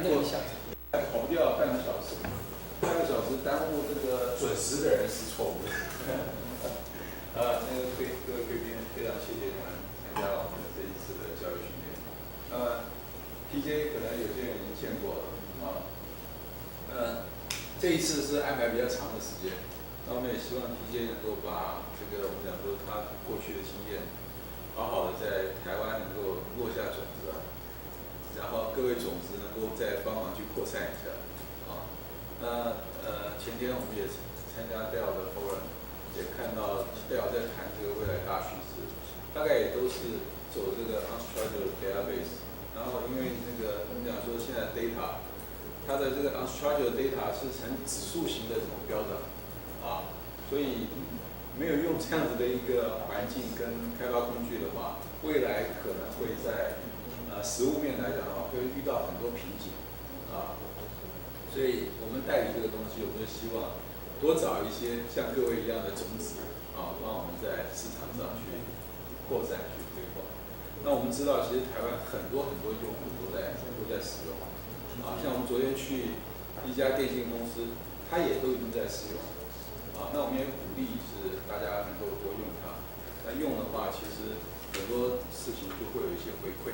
过跑不掉半个小时，耽误这个准时的人是错误的。各位贵宾，非常谢谢你们参加我们这一次的教育训练。TJ 可能有些人已经见过了这一次是安排比较长的时间，那我们也希望 TJ 能够把这个我们讲说他过去的经验，好好的在台湾能够落下种子然后各位种子能够再帮忙去扩散一下前天我们也参加 Dell 的 forum， 也看到 Dell 在谈这个未来大趋势，大概也都是走这个 unstructured database， 然后因为那个我们讲说现在 data， 它的这个 unstructured data 是呈指数型的这种标准所以没有用这样子的一个环境跟开发工具的话，未来可能会在实物面来讲的话，会遇到很多瓶颈所以我们代理这个东西，我们就希望多找一些像各位一样的种子让我们在市场上去扩散去推广。那我们知道，其实台湾很多用户都在使用像我们昨天去一家电信公司，它也都已经在使用那我们也鼓励是大家能够多用它。那用的话，其实很多事情就会有一些回馈。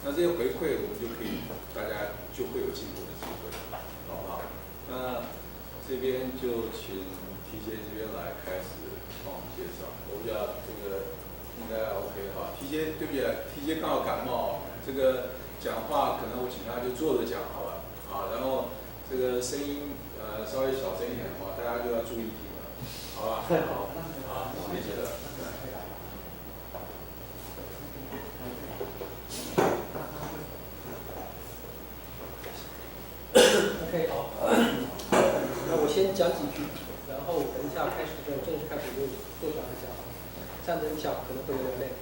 那这些回馈，我们就可以大家就会有进步的机会，好不好？那这边就请 TJ 这边来开始帮我们介绍。我比较这个应该 OK 哈。TJ 对不起 ，TJ 刚好感冒，这个讲话可能我请他就坐着讲好了然后这个声音稍微小声一点的话，大家就要注意听了，好吧？好，谢谢了。OK， 好，那我先讲几句，然后等一下开始就正式开始就坐下来讲，站着讲可能会有点累。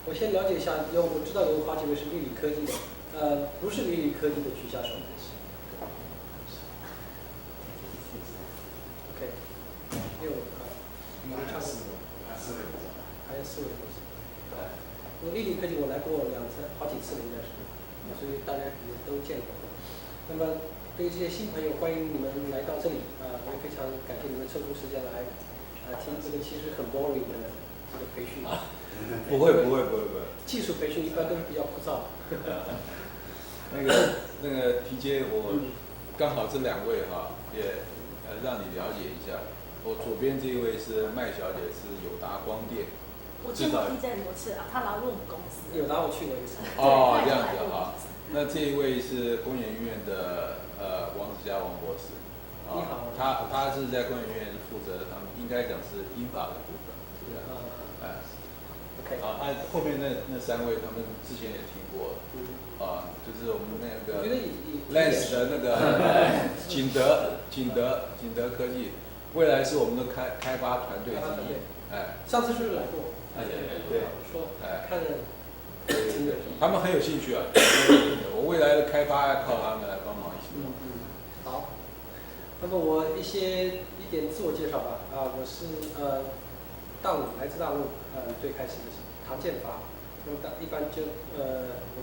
我先了解一下，我知道有好几位是丽丽科技的，不是丽丽科技的举下手。OK， 6你们唱过？还有4位同学。因为丽丽科技我来过好几次了，应该是。所以大家可能都见过。那么对于这些新朋友，欢迎你们来到这里我也非常感谢你们抽出时间来听这个其实很 boring 的这个培训不会。技术培训一般都是比较枯燥。那个 TJ 我刚好这2位也让你了解一下。我左边这一位是麦小姐，是友达光电。我见过 TJ 很多次他来过我们公司。友达我去过一次。这样子那这一位是工研院的王子嘉王博士。你好。他是在工研院负责他们应该讲是英法的部分，是不是？OK。后面那3位他们之前也听过就是我们那个 Lens 的那个景德科技，未来是我们的开发团队之一。上次是不是来过？对。说看着。他们很有兴趣我未来的开发要靠他们来帮忙一起。好。那么我一点自我介绍吧我是来自大陆最开始的是唐建发，那么一般我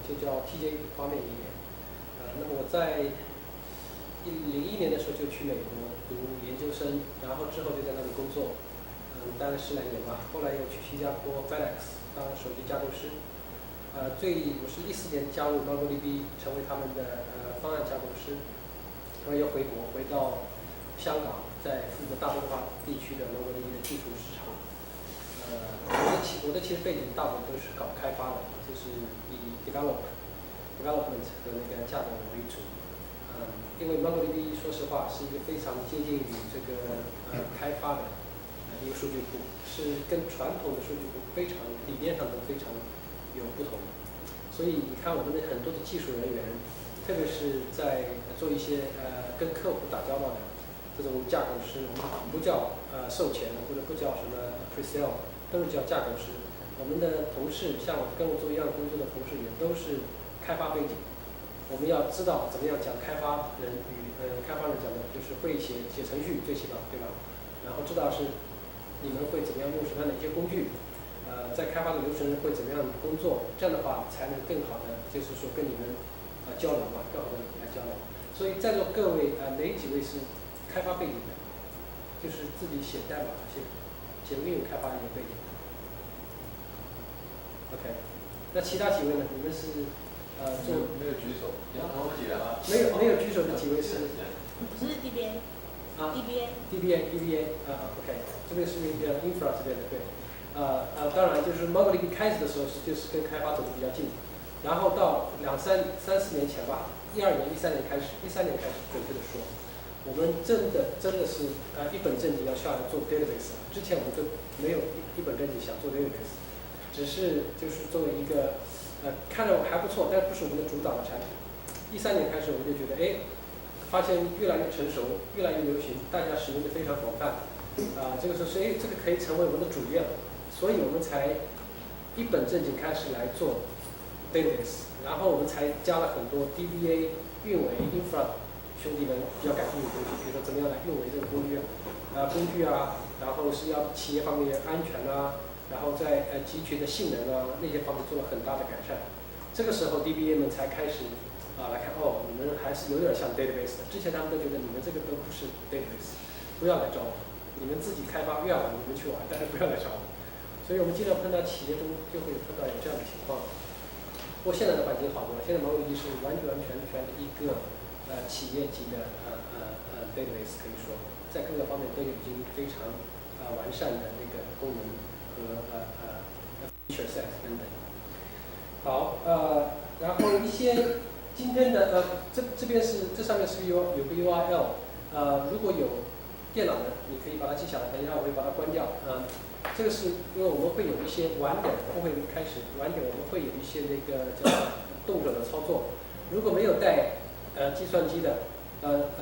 就叫 TJ 方面一点那么我在01年的时候就去美国读研究生，然后之后就在那里工作待了10来年吧，后来又去新加坡 FedEx 当手机架构师。我是14年加入 MongoDB 成为他们的方案架构师，然后又回国回到香港，在负责大中华地区的 MongoDB 的技术市场。我的其实背景大部分都是搞开发的，就是以 development 和那个架构为主。因为 MongoDB 说实话是一个非常接近于这个开发的一个数据库，是跟传统的数据库理念上都非常有不同，所以你看我们的很多的技术人员，特别是在做一些跟客户打交道的这种架构师，我们不叫售前或者不叫什么 pre-sale， 都是叫架构师。我们的同事像跟我做一样工作的同事也都是开发背景，我们要知道怎么样讲开发人与开发人讲的就是会写程序最起码对吧？然后知道是你们会怎么样用什么哪些工具在开发的流程会怎么样工作，这样的话才能更好的就是说跟你们交流嘛，更好的来交流。所以在座各位哪几位是开发背景的？就是自己写代码、写应用开发有背景。OK， 那其他几位呢？你们是没有举手，你要和我解吗？没有举手的几位是？我是 DBA。DBA OK， 这边是infra 这边的对。当然就是 MongoDB 开始的时候就是跟开发走的比较近，然后到3、4年前吧，13年开始准确的说，我们真的是一本正经要下来做 database 了。之前我们都没有一本正经想做 database， 只是就是作为一个看着还不错，但不是我们的主导的产品。13年开始我们就觉得发现越来越成熟，越来越流行，大家使用的非常广泛。这个时候是这个可以成为我们的主业了，所以我们才一本正经开始来做 database， 然后我们才加了很多 DBA 运维 infra 兄弟们比较感兴趣的东西，比如说怎么样来运维这个工具然后是要企业方面安全然后在集群的性能那些方面做了很大的改善。这个时候 DBA 们才开始来看你们还是有点像 database 的。之前他们都觉得你们这个都不是 database， 不要来找我，你们自己开发越玩你们去玩，但是不要来找我。所以我们经常碰到企业中就会碰到有这样的情况。不过现在的环境好多了，现在MongoDB是完全的一个企业级的database， 可以说在各个方面都已经非常完善的那个功能和feature set 等等。好然后一些今天的这上面是有个 URL， 如果有电脑的你可以把它记下来，等一下我会把它关掉。这个是因为我们会有一些晚点，不会开始晚点，我们会有一些那个叫动手的操作。如果没有带计算机的，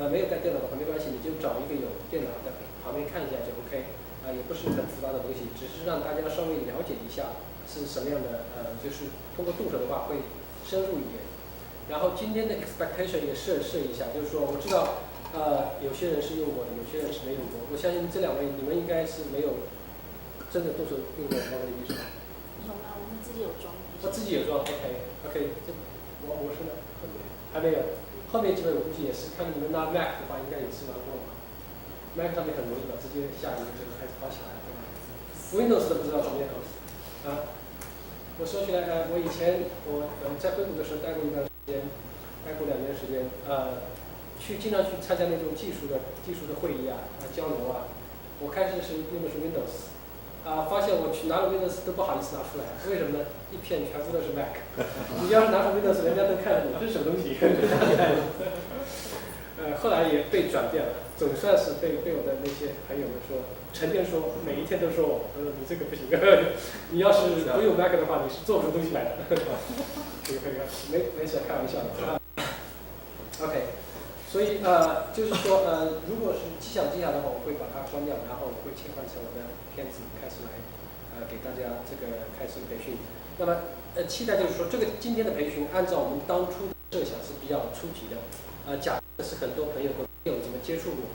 没有带电脑的话没关系，你就找一个有电脑的旁边看一下就 OK。也不是很复杂的东西，只是让大家稍微了解一下是什么样的，就是通过动手的话会深入一点。然后今天的 expectation 也设一下，就是说我知道有些人是用过的，有些人是没用过。我相信这2位你们应该是没有真的动手用过MongoDB是吧？有啦，我们自己有装。自己有装 ，OK， 这我是呢，还没有。后面几位我估计也是，看你们拿 Mac 的话，应该也是玩过嘛。Mac 上面很容易吧，直接下一个就开始跑起来了，对吧 ？Windows 都不知道怎么样我说起来我以前在硅谷的时候待过一段时间，待过2年时间，经常去参加那种技术的会议交流我开始是用的是 Windows， 发现我去拿了 Windows 都不好意思拿出来，为什么呢？一片全部都是 Mac， 你要是拿出 Windows， 人家都看着你这是什么东西。后来也被转变了，总算是被我的那些朋友们说，成天说，每一天都说我，你这个不行，你要是不用 Mac 的话，你是做不出东西来的。没事，开玩笑的。OK， 所以就是说如果是记下的话，我会把它关掉，然后我会切换成我的片子开始来给大家这个开始培训。那么期待就是说这个今天的培训按照我们当初的设想是比较初级的，假设是很多朋友都没有怎么接触过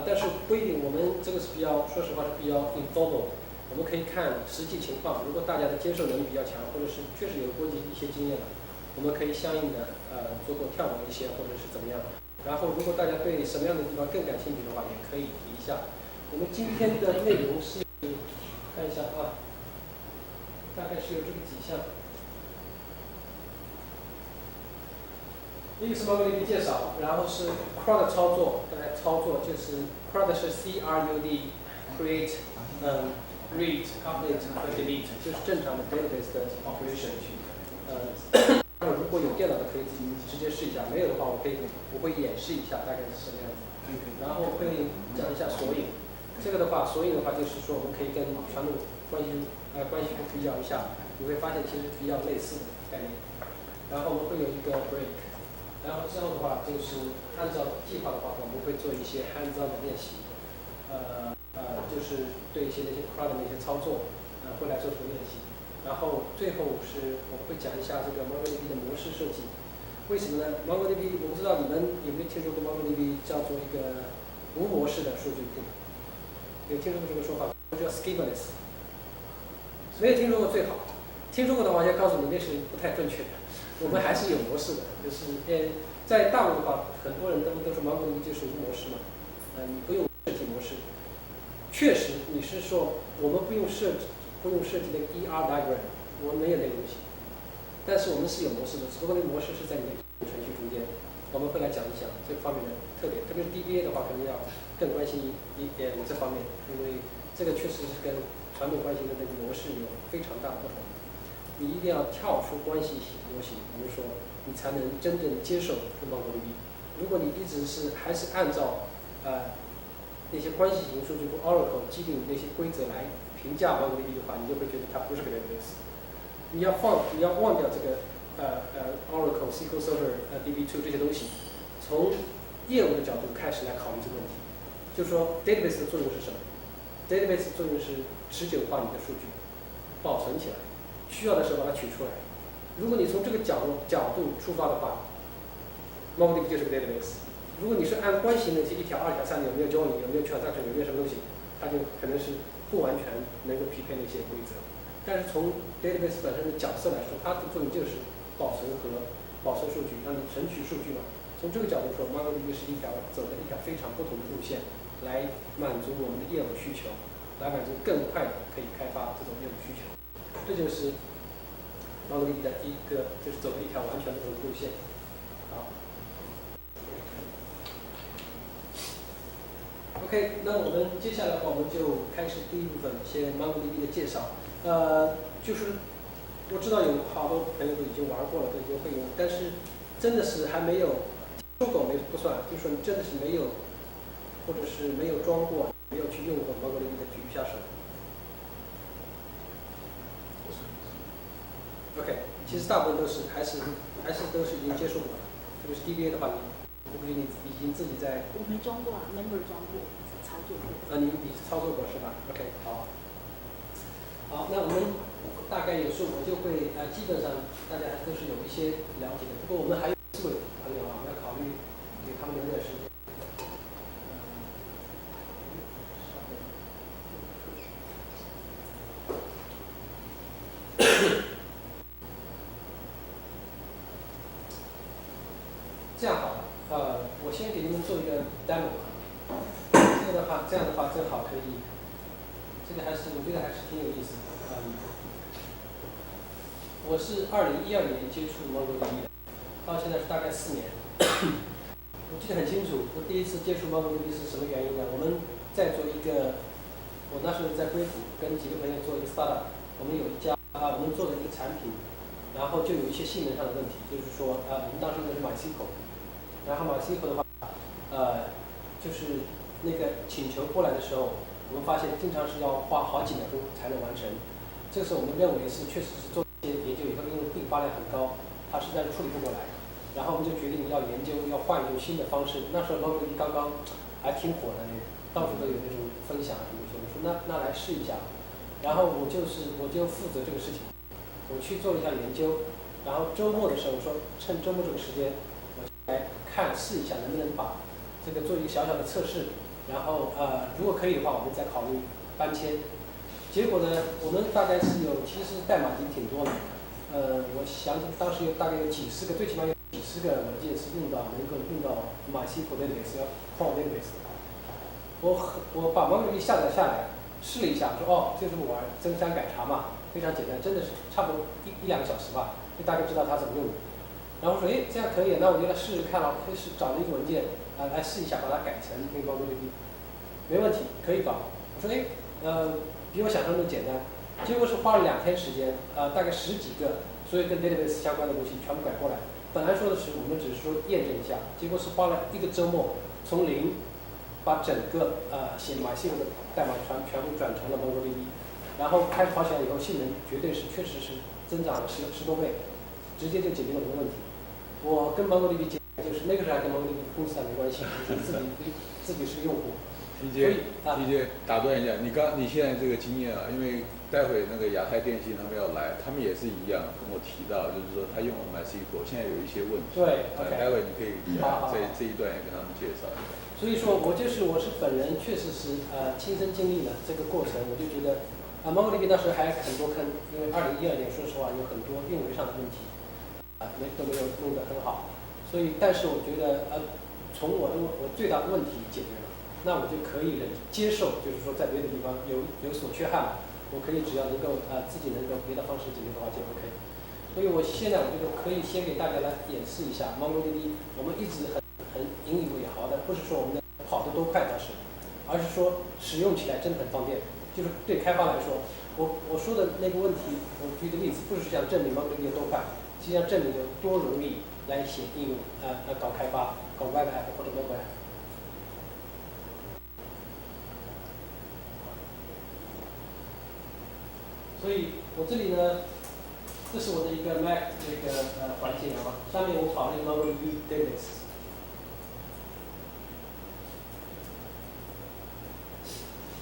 但是不一定，我们这个是比较说实话是比较 informal， 我们可以看实际情况，如果大家的接受能力比较强，或者是确实有过一些经验了，我们可以相应的做跳过一些或者是怎么样。然后如果大家对什么样的地方更感兴趣的话，也可以提一下。我们今天的内容是看一下大概是有这个几项。一个是 MongoDB 介绍，然后是 CRUD 操作，大家操作就是 CRUD 是 CRUD create read update 和 delete， 就是正常的 database 的 operation。如果有电脑的可以直接试一下，没有的话我会演示一下大概是什么样子。然后会讲一下索引，这个的话索引的话就是说我们可以跟传统关系比较一下，你会发现其实比较类似的概念。然后我们会有一个 break， 然后之后的话就是按照计划的话，我们会做一些 hands-on 的练习，就是对一些那些 CRUD 的那些操作会来做出练习。然后最后是我们会讲一下这个 MongoDB 的模式设计。为什么呢 ？MongoDB 我不知道你们有没有听说过 MongoDB 叫做一个无模式的数据库，有听说过这个说法？叫 schemaless。没有听说过最好，听说过的话要告诉你那是不太正确的。我们还是有模式的，就是在大陆的话，很多人都说MongoDB就是无模式嘛，你不用设计模式。确实，你是说我们不用设计那个 ER diagram， 我们没有那个东西。但是我们是有模式的，只不过那个模式是在你的程序中间。我们会来讲一讲这方面的特点，特别是 DBA 的话，肯定要更关心一点这方面，因为这个确实是跟传统关系的那个模式有非常大的不同。你一定要跳出关系模型，比如说你才能真正接受 MongoDB。如果你一直还是按照那些关系型数据库 Oracle 既定那些规则来评价 MongoDB 的话，你就会觉得它不是个 database。你要忘掉这个Oracle SQL Server DB2 这些东西，从业务的角度开始来考虑这个问题。就是说 database 的作用是什么 ？database 的作用是持久化你的数据，保存起来，需要的时候把它取出来。如果你从这个角度出发的话 ，MongoDB 就是个 database。如果你是按关系那些1条、2条、3条有没有 join， 有没有 transaction， 有没有什么东西，它就可能是不完全能够匹配那些规则。但是从 database 本身的角色来说，它的作用就是保存数据，让你存取数据嘛。从这个角度说 ，MongoDB 是走的一条非常不同的路线，来满足我们的业务需求，来满足更快的可以开发这种业务需求。这就是 MongoDB 的就是走了一条完全不同的路线。好 ，OK， 那我们接下来的话，我们就开始第一部分，先 MongoDB 的介绍。就是我知道有好多朋友都已经玩过了，都已经会用，但是真的是还没有收狗不算，就说你真的是没有，或者是没有装过，没有去用过 MongoDB 的举一下手。OK， 其实大部分都是还是都是已经接触过的，特别是 DBA 的话，我估计你已经自己在。我没装过啊 ，Member 装过，操作过。你操作过是吧 ？OK， 好。好，那我们大概有时候我就会基本上大家还都是有一些了解的。不过我们还有4位朋友啊，我们要考虑给他们留点时间。这样好了，我先给你们做一个 demo。这样的话正好可以，这个我觉得还是挺有意思的。我是2012年接触 MongoDB 的，到现在是大概4年。我记得很清楚，我第一次接触 MongoDB 是什么原因呢？我们在做一个，我那时候在硅谷跟几个朋友做一个 startup， 我们有一家我们做的一个产品，然后就有一些性能上的问题，就是说我们当时用的是 MySQL， 然后 MySQL 的话，就是那个请求过来的时候，我们发现经常是要花好几秒钟才能完成。这个时候我们认为确实是做一些研究以后，因为并发量很高，它实在是处理不过来。然后我们就决定要研究，要换一种新的方式。那时候 MongoDB 刚刚还挺火的，到处都有那种分享什么东西。我说那来试一下。然后我就负责这个事情，我去做一下研究。然后周末的时候，我说趁周末这个时间，我来试一下能不能把这个做一个小小的测试。然后如果可以的话，我们再考虑搬迁。结果呢，我们大概是其实代码已经挺多的。我想当时大概有几十个，最起码有几十个文件是能够用到 MySQL database 要 Core database。我把 MongoDB 下载下来试了一下，说就这么玩，增删改查嘛，非常简单，真的是差不多1-2个小时吧，就大概知道它怎么用的。然后说这样可以，那我就来试试看了，可以找了一个文件来试一下，把它改成那个 MongoDB， 没问题，可以搞。我说比我想象中简单。结果是花了2天时间，大概10几个，所有跟 database 相关的东西全部改过来。本来说的是我们只是说验证一下，结果是花了1个周末，从0把整个写 MySQL 的代码全部转成了 MongoDB， 然后开始跑起来以后，性能确实是增长了10多倍，直接就解决了我的问题。我跟 MongoDB 结就是那个时候还跟 MongoDB 公司还没关系，就是自己是用户。TJ 打断一下，你现在这个经验啊，因为待会那个亚太电信他们要来，他们也是一样跟我提到，就是说他用了 MySQL， 现在有一些问题。对，待会你可以在这一段也跟他们介绍一下。所以说我是本人确实是亲身经历了这个过程，我就觉得 MongoDB 当时还很多坑，因为2012年说实话有很多运维上的问题，都没有弄得很好，所以但是我觉得从我最大的问题解决了，那我就可以接受，就是说在别的地方有所缺憾，我可以只要能够自己能够别的方式解决的话就 OK。所以我现在我觉得可以先给大家来演示一下 MongoDB， 我们一直很引以为豪的，不是说我们跑得多快当时，而是说使用起来真的很方便。就是对开发来说，我说的那个问题，我举的例子不是想证明 MongoDB 有多快，实际上证明有多容易来写应用，搞开发，搞 Web App 或者 Mobile App。所以我这里呢，这是我的一个 Mac 这个环境啊，上面我跑了一个 MongoDB database。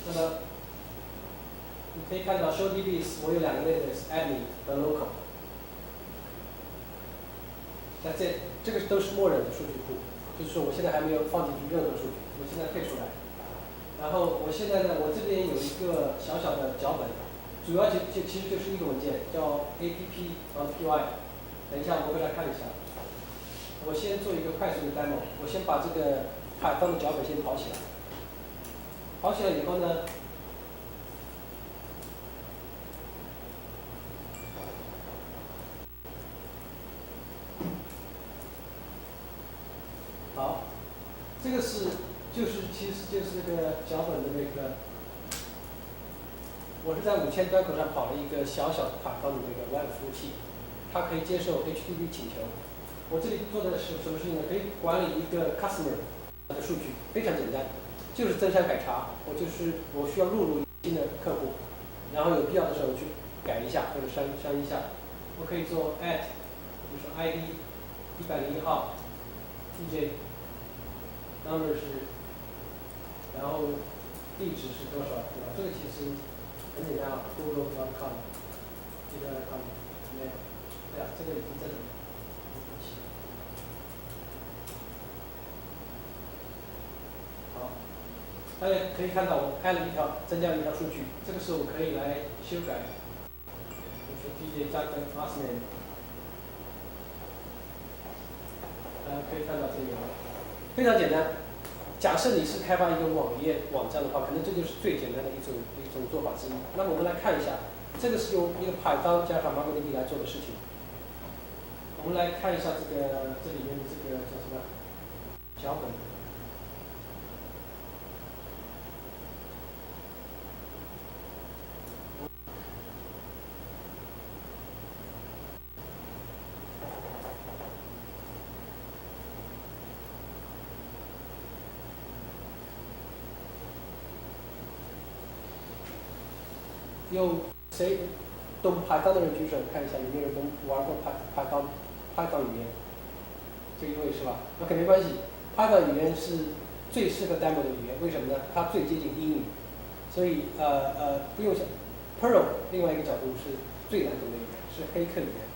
那么你可以看到 show DBs 我有2个 database admin 和 local。那这个都是默认的数据库，就是说我现在还没有放进去任何数据，我现在退出来。然后我现在呢，我这边有一个小小的脚本，主要其实就是一个文件叫 app.py。等一下我给大家看一下。我先做一个快速的 demo， 我先把这个 Python 的脚本先跑起来。跑起来以后呢，好，这个其实就是这个脚本的那个，我是在5000端口上跑了一个小小的Python的那个 Web 服务器，它可以接受 HTTP 请求。我这里做的是什么事情呢？可以管理一个 customer 的数据，非常简单，就是增删改查。我需要录入新的客户，然后有必要的时候去改一下或者删一下。我可以做 at， 比如说 ID 101号 TJ。number 是，然后地址是多少，对吧？这个其实很简单啊 ，google.com， 这个 com 没有，对啊，这个已经在这里。好，大家可以看到我增加了一条数据，这个时候我可以来修改，比如说 TJ 加个 last name， 可以看到这个非常简单。假设你是开发一个网站的话，可能这就是最简单的一种做法之一。那么我们来看一下，这个是用一个 Python 加上 MongoDB 来做的事情。我们来看一下这里面的这个叫什么脚本。有谁懂 Python 的人举手，看一下有没有人玩过 Python 语言？这一位是吧 ？OK， 没关系。Python 语言是最适合 demo 的语言，为什么呢？它最接近英语，所以不用想。Perl 另外一个角度是最难懂的语言，是黑客语言。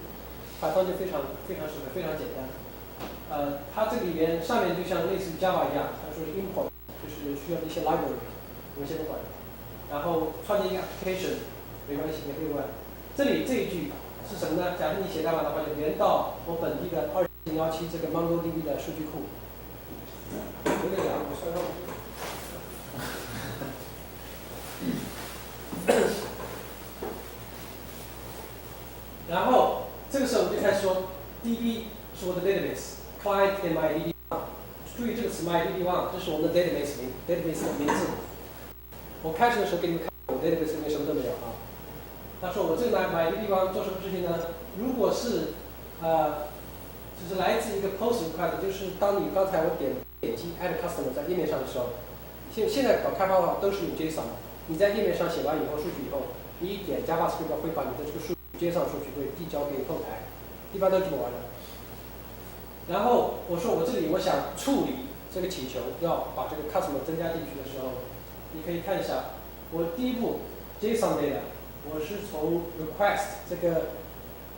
Python 就非常适合，非常简单。它这个里边上面就像类似于 Java 一样，它说是 import， 就是需要一些 library， 我们先不管。然后创建一个 application， 没关系，没会关。这里这一句是什么呢？假设你写代码的话，就连到我本地的2017这个 MongoDB 的数据库。有点凉，我稍微。然后这个时候我们就开始说 ，DB 是我的 database，client in MyDB1。注意这个词 MyDB1， 这是我们的 database 的名字。我开始的时候给你们看，我 database 里面什么都没有啊。他说我这个MyDB1做什么事情呢？如果是就是来自一个 post request， 就是当你刚才我点击 add customer 在页面上的时候，现在搞开发的话都是用 JSON 的。你在页面上写完以后数据以后，你一点 JavaScript 会把你的这个数据接上数据会递交给后台，一般都这么玩的。然后我说我这里我想处理这个请求，要把这个 customer 增加进去的时候，你可以看一下，我第一步 JSON data， 我是从 request 这个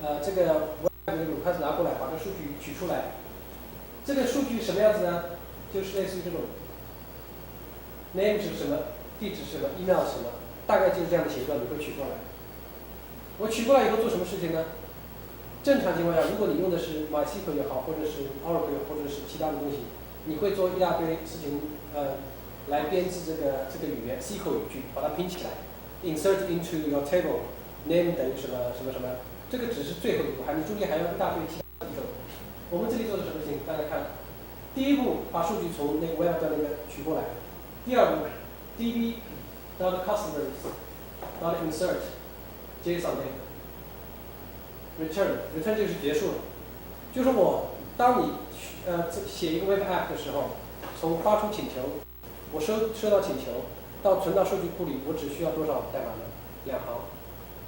request 拿过来，把这个数据取出来。这个数据什么样子呢？就是类似于这种 name 是什么，地址是什么 ，email 是什么，大概就是这样的形状，你会取过来。我取过来以后做什么事情呢？正常情况下，如果你用的是 MySQL 也好，或者是 Oracle 或者是其他的东西，你会做一大堆事情，来编制这个语言 SQL 语句，把它拼起来 ，insert into your table name 等于什么什么什么，这个只是最后一步，你中间还有一大堆其他步骤。我们这里做的什么事情？大家看，第一步把数据从那个 web 的那个取过来，第二步 db.customers.insert JSON return 就是结束了，就是当你写一个 web app 的时候，从发出请求，我收到请求到存到数据库里，我只需要多少代码呢？2行，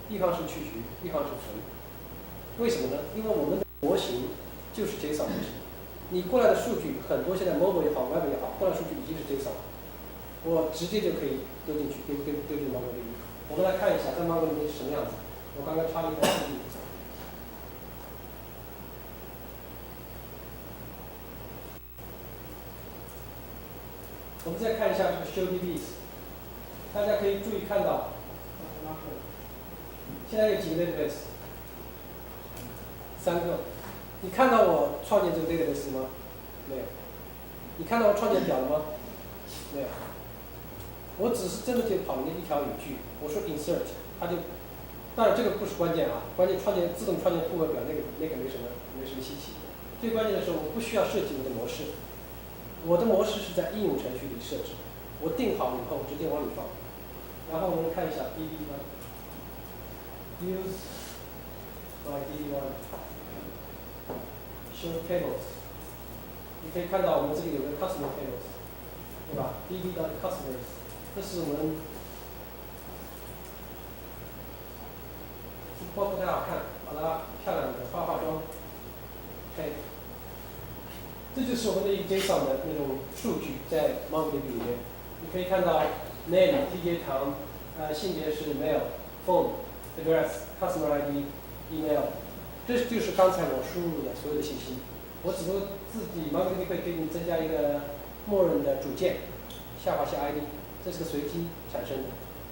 一行是去局，一行是存。为什么呢？因为我们的模型就是 JSON 模型，你过来的数据很多，现在 mobile 也好 ，web 也好，过来数据已经是 JSON 了，我直接就可以丢进去，丢进 MongoDB。我们来看一下在 MongoDB 是什么样子。我刚刚插了一条数据。我们再看一下这个 ShowDBs， 大家可以注意看到，现在有几个 database？ 3个。你看到我创建这个 database 吗？没有。你看到我创建表了吗？没有。我只是真的就跑了一条语句，我说 insert， 它就，当然这个不是关键啊，关键自动创建复合表那个没什么稀奇。最关键的是我不需要设计我的模式。我的模式是在应用程序里设置，我定好以后直接往里放。然后我们看一下 db1 use by db1 show tables， 你可以看到我们这里有个 customer tables， 对吧 ？db.customers， 这是我们包括太好看，把它漂亮的化妆，可以。这就是我们的一个 JSON 的那种数据，在 MongoDB 里面，你可以看到 name TJ 堂，性别是 male，phone，address，customer ID，email， 这就是刚才我输入的所有的信息。我只不过自己 MongoDB 会给你增加一个默认的主件，下划线 ID， 这是个随机产生的，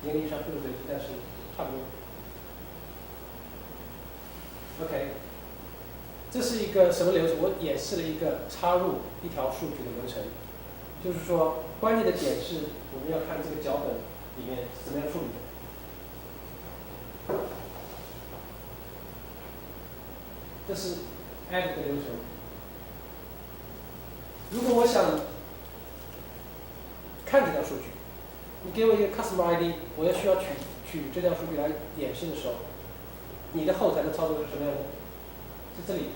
严格意义上不是随机，但是差不多。OK。这是一个什么流程？我演示了一个插入一条数据的流程，就是说关键的点是我们要看这个脚本里面是怎么样处理的。这是 add 的流程。如果我想看这条数据，你给我一个 customer ID， 我需要取这条数据来演示的时候，你的后台的操作是什么样的？是这里。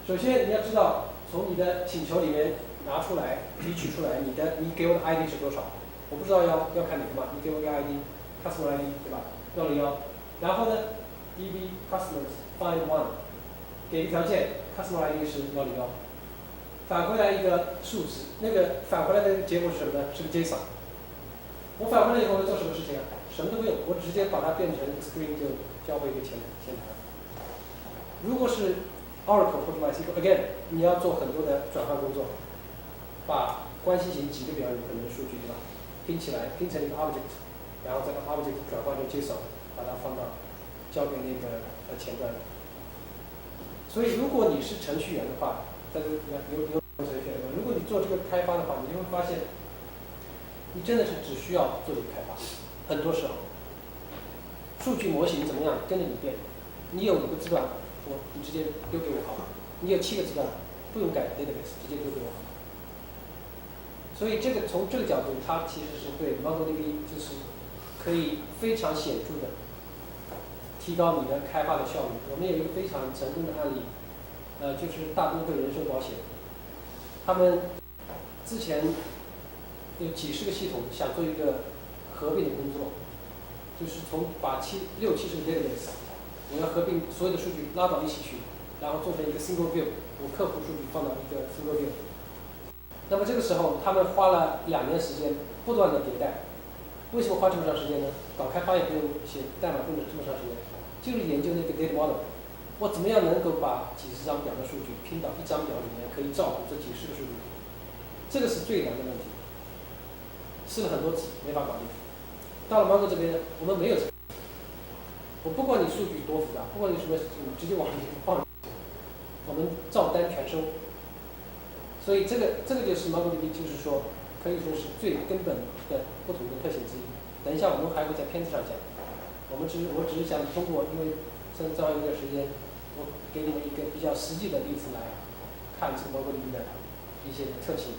首先你要知道，从你的请求里面拿出来提取出来，你给我的 ID 是多少？我不知道要看哪个嘛，你给我个 ID，customer ID 对吧？101。然后呢 ，db customers find one， 给一个条件 ，customer ID 是101，返回来一个数值，那个返回来的结果是什么呢？是个 JSON。我返回来以后我做什么事情啊？什么都不用，我直接把它变成 string 就交回一个前台。如果是 Oracle 或者 MySQL，again， 你要做很多的转换工作，把关系型几个表有可能的数据对吧，拼起来拼成一个 object， 然后再把 object 转换成 JSON， 把它放到交给那个前端。所以如果你是程序员的话，在这个有程序员的话，如果你做这个开发的话，你就会发现，你真的是只需要做这个开发，很多时候，数据模型怎么样跟着你变，你有5个字段。你直接丢给我好了。你有7个字段，不用改 database， 直接丢给我好。所以从这个角度，它其实是对 MongoDB 就是可以非常显著的提高你的开发的效率。我们有一个非常成功的案例，就是大都会人寿保险，他们之前有几十个系统想做一个合并的工作，就是把60、70个 database。我要合并所有的数据拉到一起去，然后做成一个 single view， 我客户数据放到一个 single view。那么这个时候，他们花了2年时间，不断的迭代。为什么花这么长时间呢？搞开发也不用写代码，不用这么长时间，就是研究那个 data model。我怎么样能够把几十张表的数据拼到一张表里面，可以照顾这几十个数据？这个是最难的问题，试了很多次没法搞定。到了 Mongo 这边，我们没有这个。我不管你数据多复杂，不管你什么，你直接往里面放，我们照单全收。所以这个就是 MongoDB， 就是说可以说是最根本的不同的特性之一。等一下我们还会在片子上讲。我只是想通过，因为正好有点时间，我给你们一个比较实际的例子来看这个 MongoDB 的一些特性。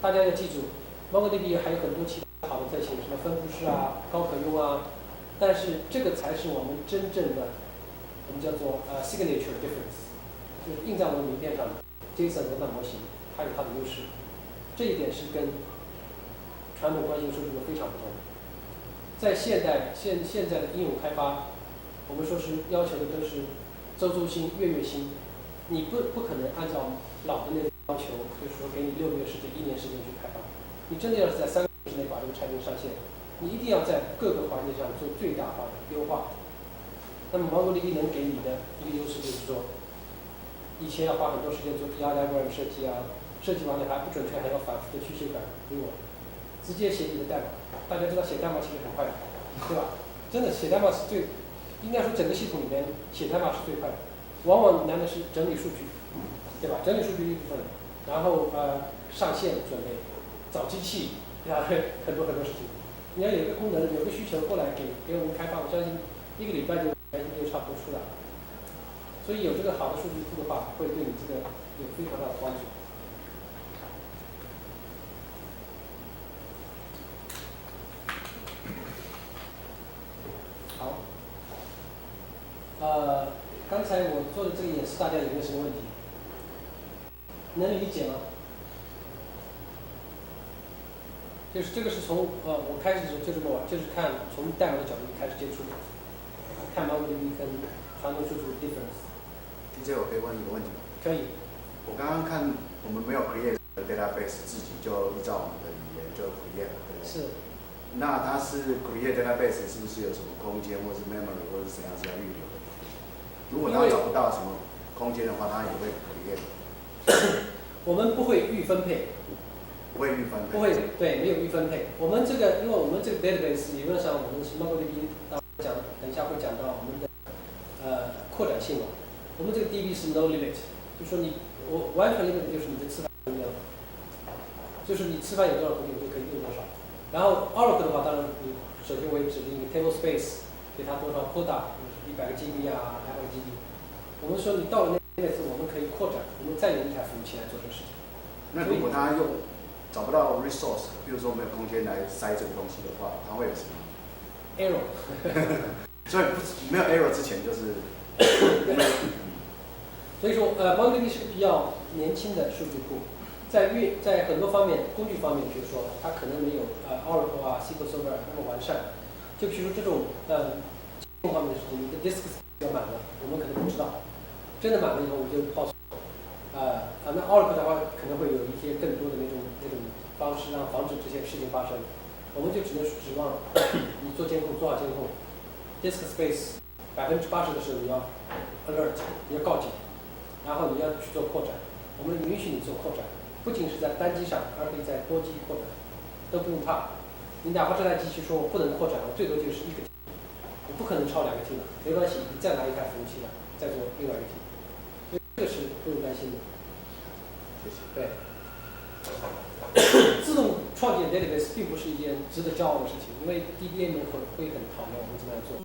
大家要记住 ，MongoDB 还有很多其他好的特性，什么分布式啊、高可用啊，但是这个才是我们真正的，我们叫做signature difference， 就是印在我们名片上的 JSON 文档模型，它有它的优势。这一点是跟传统惯性数据库非常不同。在现在的应用开发，我们说是要求的都是周新、月新，你不可能按照老的那个要求，就是说给你6个月时间、1年时间去开发。你真的要是在3个月之内把这个产品上线，你一定要在各个环节上做最大化的优化。那么 MongoDB 能给你的一个优势就是说，以前要花很多时间做 DR diagram 设计啊，设计完了还不准确，还要反复的去修改，给我直接写你的代码。大家知道写代码其实很快的，对吧？真的写代码是应该说整个系统里面写代码是最快的。往往难的是整理数据，对吧？整理数据一部分，然后上线准备，找机器，然后很多事情。你要有个功能，有个需求过来给我们开发，我相信1个礼拜就差不多出来了。所以有这个好的数据库的话，会对你这个有非常大的帮助。好，刚才我做的这个演示，大家有没有什么问题？能理解吗？就是这个是从我开始的时候就这么玩，就是看从代码的角度开始接触，看 MongoDB 跟传统数据的 difference。DJ， 我可以问一个问题吗？可以。我刚刚看我们没有 create database， 自己就依照我们的语言就 create 了，对不对？是。那它是 create database 是不是有什么空间，或是 memory， 或是怎样是要预留的？如果它找不到什么空间的话，它也会 create。我们不会预分配。不会预分配。不会，对，没有预分配。我们这个，因为我们这个 database 理论上我们是 MongoDB， 等一下会讲到我们的扩展性了。我们这个 DB 是 no limit， 就说我完全 limit 就是你的吃饭空间了，就是你吃饭有多少空间你就可以用多少。然后 Oracle 的话，当然你首先我也指定一个 table space， 给它多少 quota， 100个 GB 啊，200个 GB。我们说你到了那次，我们可以扩展，我们再用一台服务器来做这个事情。那如果他找不到 resource， 比如说没有空间来塞这个东西的话，它会有什么 error？ 所以没有 error 之前就是。所以说MongoDB 是个比较年轻的数据库，在很多方面，工具方面，就是说它可能没有Oracle 啊 SQL Server 那么完善。就比如说这种监控方面的事情，你的 disk 要满了，我们可能不知道，真的满了以后我们就报错。那 Oracle 的话可能会有一些更多的那种方式，让防止这些事情发生。我们就只能指望你做监控做好监控 ，disk space 80%的时候你要 alert， 你要告警，然后你要去做扩展。我们允许你做扩展，不仅是在单机上，而可以在多机扩展，都不用怕。你哪怕这台机器说我不能扩展，我最多就是1个 T， 我不可能超2个 T 的，没关系，你再拿一台服务器来，再做另外1个 T。所以这个是不用担心的。谢谢。对。自动创建 database 并不是一件值得骄傲的事情，因为 DBA 们会很讨厌我们这么样做。